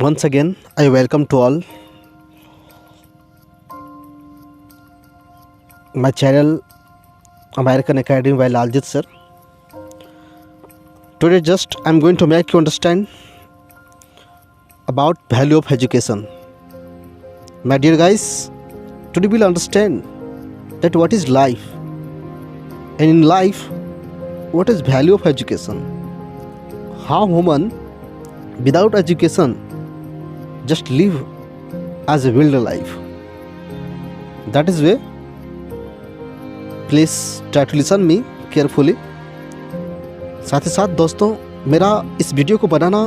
Once again, I welcome to all my channel American Academy by Laljit sir. Today just I'm going to make you understand about value of education. My dear guys, today we'll understand that what is life, and in life what is value of education. How human without education just live as a wild life. That is why please try to listen me carefully. साथ ही साथ दोस्तों, मेरा इस video को बनाना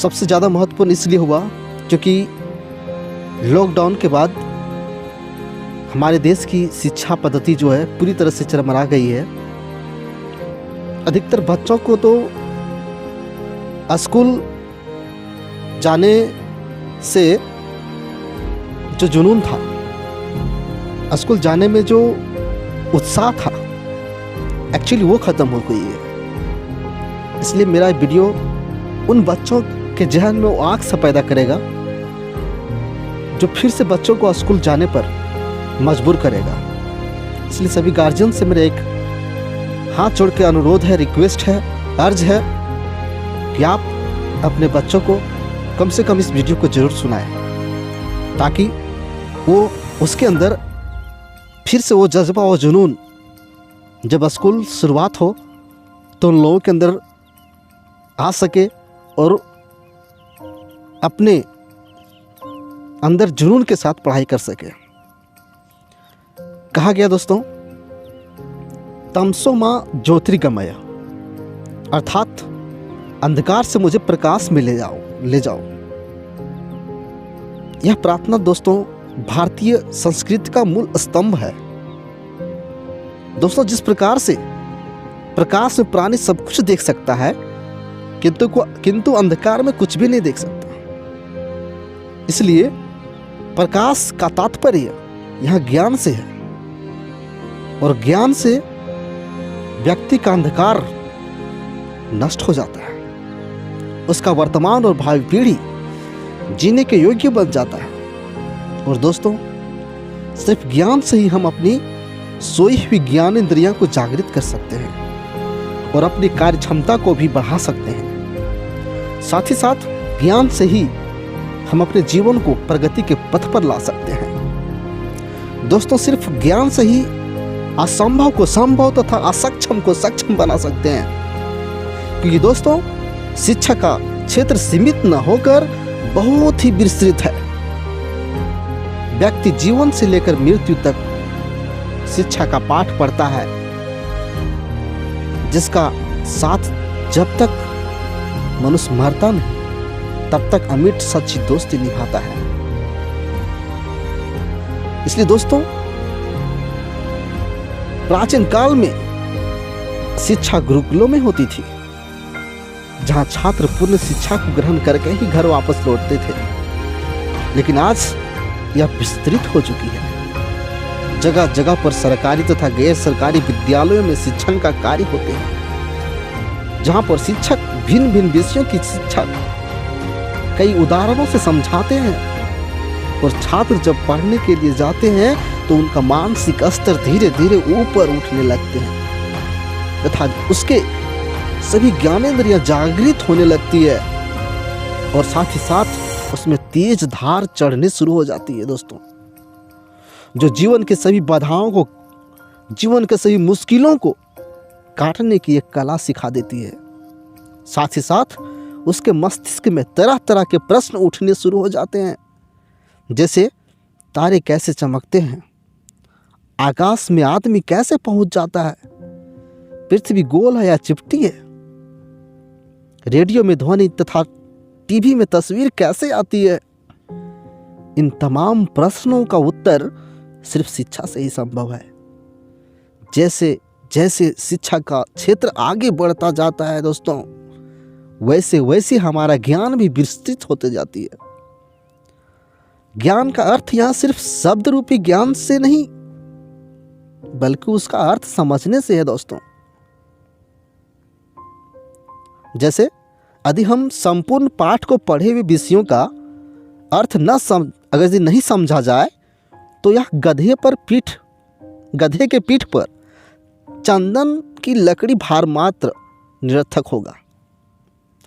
सबसे ज़्यादा महत्वपूर्ण इसलिए हुआ क्योंकि लॉकडाउन के बाद हमारे देश की शिक्षा पद्धति जो है पूरी तरह से चरमरा गई है। अधिकतर बच्चों को तो स्कूल जाने से जो जुनून था, स्कूल जाने में जो उत्साह था, एक्चुअली वो ख़त्म हो गई है। इसलिए मेरा वीडियो उन बच्चों के जहन में वो आग सा पैदा करेगा जो फिर से बच्चों को स्कूल जाने पर मजबूर करेगा। इसलिए सभी गार्जियन से मेरा एक हाथ जोड़ के अनुरोध है, रिक्वेस्ट है, अर्ज है कि आप अपने बच्चों को कम से कम इस वीडियो को ज़रूर सुनाएं ताकि वो उसके अंदर फिर से वो जज्बा और जुनून, जब स्कूल शुरुआत हो तो उन लोगों के अंदर आ सके और अपने अंदर जुनून के साथ पढ़ाई कर सके। कहा गया दोस्तों, तमसो मां ज्योतिर्गमय, अर्थात अंधकार से मुझे प्रकाश में ले जाओ। यह प्रार्थना दोस्तों भारतीय संस्कृति का मूल स्तंभ है। दोस्तों, जिस प्रकार से प्रकाश में प्राणी सब कुछ देख सकता है किंतु अंधकार में कुछ भी नहीं देख सकता। इसलिए प्रकाश का तात्पर्य यहाँ ज्ञान से है और ज्ञान से व्यक्ति का अंधकार नष्ट हो जाता है, उसका वर्तमान और भावी पीढ़ी जीने के योग्य बन जाता है। और दोस्तों, सिर्फ ज्ञान से ही हम अपनी सोई हुई ज्ञान इंद्रियां को जागृत कर सकते हैं और अपनी कार्य क्षमता को भी बढ़ा सकते हैं। साथ ही साथ ज्ञान से ही हम अपने जीवन को प्रगति के पथ पर ला सकते हैं। दोस्तों, सिर्फ ज्ञान से ही असंभव को संभव तथा असक्षम को सक्षम बना सकते हैं, क्योंकि दोस्तों शिक्षा का क्षेत्र सीमित न होकर बहुत ही विस्तृत है। व्यक्ति जीवन से लेकर मृत्यु तक शिक्षा का पाठ पढ़ता है, जिसका साथ जब तक मनुष्य मरता नहीं तब तक अमिट सच्ची दोस्ती निभाता है। इसलिए दोस्तों, प्राचीन काल में शिक्षा गुरुकुलों में होती थी, जहां छात्र पूर्ण शिक्षा को ग्रहण करके ही घर वापस लौटते थे। लेकिन आज यह विस्तृत हो चुकी है। जगह जगह पर सरकारी तथा गैर सरकारी विद्यालयों में शिक्षण का कार्य होते हैं, जहां पर शिक्षक भिन्न भिन्न विषयों की शिक्षा कई उदाहरणों से समझाते हैं और छात्र जब पढ़ने के लिए जाते हैं तो उनका मानसिक स्तर धीरे धीरे ऊपर उठने लगते हैं तथा उसके सभी ज्ञानेंद्रियां जागृत होने लगती है और साथ ही साथ उसमें तेज धार चढ़ने शुरू हो जाती है। दोस्तों, जो जीवन के सभी बाधाओं को, जीवन के सभी मुश्किलों को काटने की एक कला सिखा देती है। साथ ही साथ उसके मस्तिष्क में तरह तरह के प्रश्न उठने शुरू हो जाते हैं, जैसे तारे कैसे चमकते हैं, आकाश में आदमी कैसे पहुंच जाता है, पृथ्वी गोल है या चिपटी है, रेडियो में ध्वनि तथा टीवी में तस्वीर कैसे आती है। इन तमाम प्रश्नों का उत्तर सिर्फ शिक्षा से ही संभव है। जैसे जैसे शिक्षा का क्षेत्र आगे बढ़ता जाता है दोस्तों, वैसे वैसे हमारा ज्ञान भी विस्तृत होते जाती है। ज्ञान का अर्थ यहाँ सिर्फ शब्द रूपी ज्ञान से नहीं, बल्कि उसका अर्थ समझने से है दोस्तों। जैसे यदि हम संपूर्ण पाठ को पढ़े हुए विषयों का अर्थ अगर यदि नहीं समझा जाए तो यह गधे के पीठ पर चंदन की लकड़ी भार मात्र निरर्थक होगा।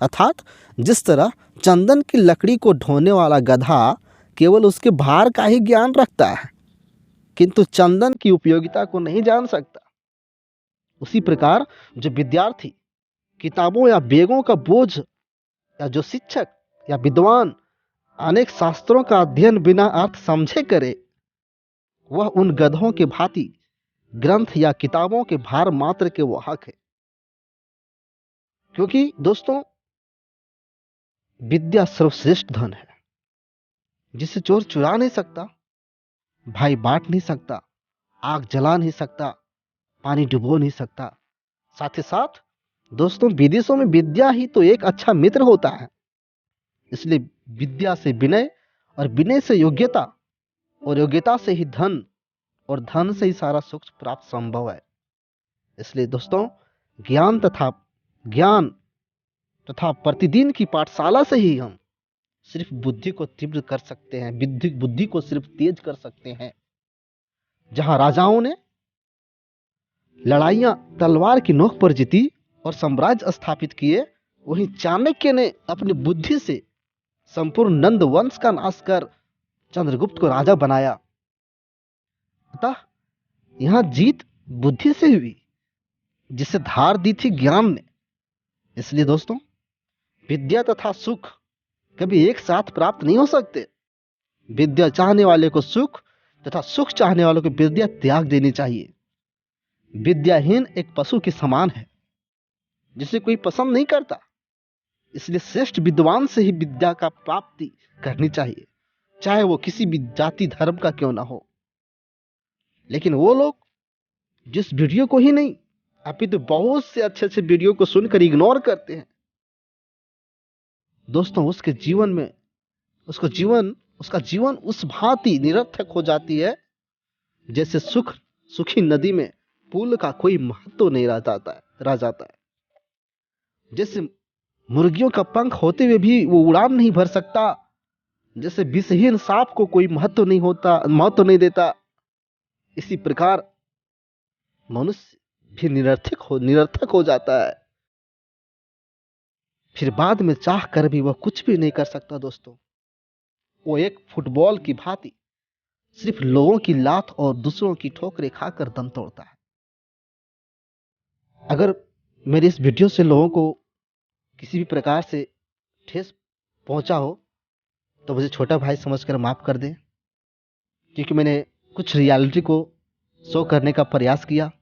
अर्थात जिस तरह चंदन की लकड़ी को ढोने वाला गधा केवल उसके भार का ही ज्ञान रखता है किंतु चंदन की उपयोगिता को नहीं जान सकता, उसी प्रकार जो विद्यार्थी किताबों या बैगों का बोझ या जो शिक्षक या विद्वान अनेक शास्त्रों का अध्ययन बिना अर्थ समझे करे, वह उन गधों के भांति ग्रंथ या किताबों के भार मात्र के वाहक है। क्योंकि दोस्तों, विद्या सर्वश्रेष्ठ धन है जिसे चोर चुरा नहीं सकता, भाई बांट नहीं सकता, आग जला नहीं सकता, पानी डुबो नहीं सकता। साथ ही साथ दोस्तों, विदेशों में विद्या ही तो एक अच्छा मित्र होता है। इसलिए विद्या से विनय और विनय से योग्यता और योग्यता से ही धन और धन से ही सारा सुख प्राप्त संभव है। इसलिए दोस्तों, ज्ञान तथा प्रतिदिन की पाठशाला से ही हम सिर्फ बुद्धि को तीव्र कर सकते हैं, बुद्धि को सिर्फ तेज कर सकते हैं। जहां राजाओं ने लड़ाइयां तलवार की नोक पर जीती और साम्राज्य स्थापित किए, वहीं चाणक्य ने अपनी बुद्धि से संपूर्ण नंद वंश का नाश कर चंद्रगुप्त को राजा बनाया। अतः यहां जीत बुद्धि से हुई जिसे धार दी थी ज्ञान ने। इसलिए दोस्तों, विद्या तथा सुख कभी एक साथ प्राप्त नहीं हो सकते। विद्या चाहने वाले को सुख तथा सुख चाहने वालों को विद्या त्याग देनी चाहिए। विद्याहीन एक पशु के समान है जिसे कोई पसंद नहीं करता। इसलिए श्रेष्ठ विद्वान से ही विद्या का प्राप्ति करनी चाहिए, चाहे वो किसी भी जाति धर्म का क्यों ना हो। लेकिन वो लोग जिस वीडियो को ही नहीं अपितु बहुत से अच्छे अच्छे वीडियो को सुनकर इग्नोर करते हैं, दोस्तों, उसका जीवन उस भांति निरर्थक हो जाती है जैसे सुखी नदी में पुल का कोई महत्व नहीं रह जाता है। जैसे मुर्गियों का पंख होते हुए भी वो उड़ान नहीं भर सकता, जैसे विषहीन सांप को कोई महत्व नहीं देता, इसी प्रकार मनुष्य भी निरर्थक हो जाता है। फिर बाद में चाह कर भी वह कुछ भी नहीं कर सकता। दोस्तों, वो एक फुटबॉल की भांति सिर्फ लोगों की लात और दूसरों की ठोकरें खाकर दम तोड़ता है। अगर मेरी इस वीडियो से लोगों को किसी भी प्रकार से ठेस पहुंचा हो तो मुझे छोटा भाई समझकर माफ कर दें, क्योंकि मैंने कुछ रियलिटी को शो करने का प्रयास किया।